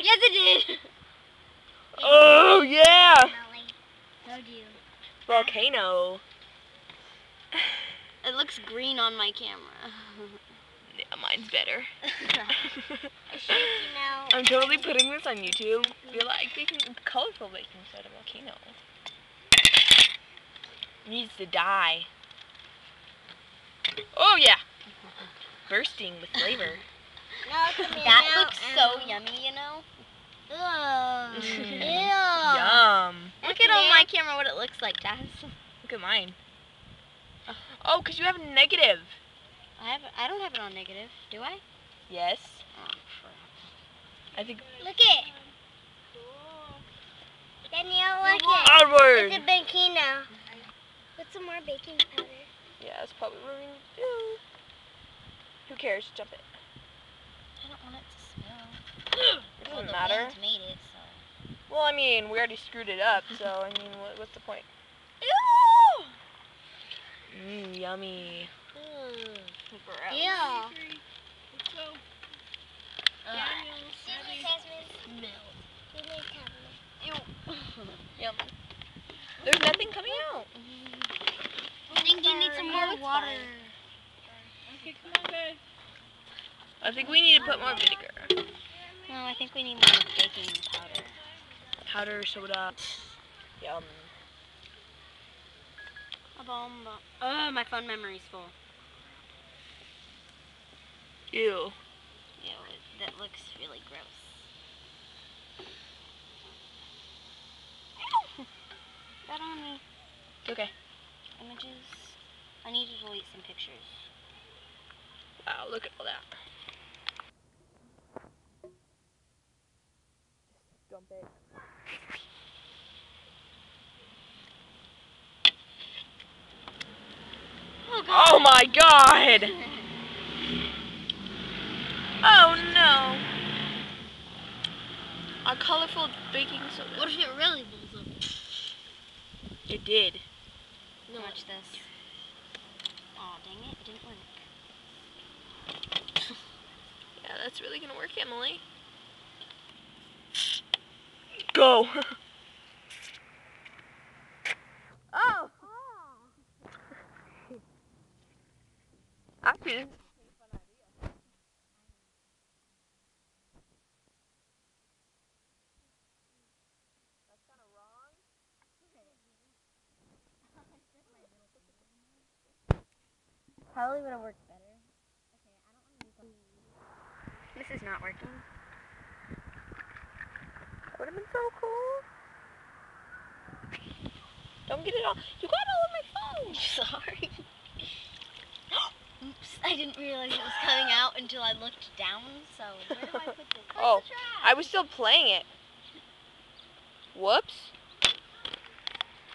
Yes, it did. Oh, yeah. How'd you? Volcano. It looks green on my camera. Yeah, mine's better. Shaky now. I'm totally putting this on YouTube. You're like colorful baking soda volcano. Needs to die. Oh yeah. Bursting with flavor. That looks so yummy, you know. Yum. Look at on my camera what it looks like, Taz. Look at mine. Oh, because you have a negative. I don't have it on negative, do I? Yes. Oh, crap. I think. Look it. Danielle, look it. Onward. It's a volcano. Put some more baking powder. Yeah, that's probably what we're going to do. Who cares? Jump it. I don't want it to smell. It doesn't matter. Wind made it, so. Well, I mean, we already screwed it up, so, I mean, what's the point? Mmm, yummy. Gross. Yeah. Let's go. Yum. There's nothing coming out. I think you need some more water. Okay, come on, guys. I think we need to put more vinegar. No, I think we need more baking powder. Powder, soda. Yum. Oh, my phone memory's full. Ew. Ew, that looks really gross. That on me. Okay. Images. I need to delete some pictures. Wow, look at all that. Just dump it. Oh, God. Oh my god! Oh no! Our colorful baking soda. What if it really blows up? It did. No. Watch this. Aw, dang it didn't work. Yeah, that's really gonna work, Emily. Go! Oh! Actually, this is a pretty fun idea. That's kind of wrong. Probably would have worked better. Okay, I don't want to use this. This is not working. That would have been so cool. Don't get it all. You got all of my phone. Sorry. Oops, I didn't realize it was coming out until I looked down, so where do I put this? Oh, I was still playing it. Whoops.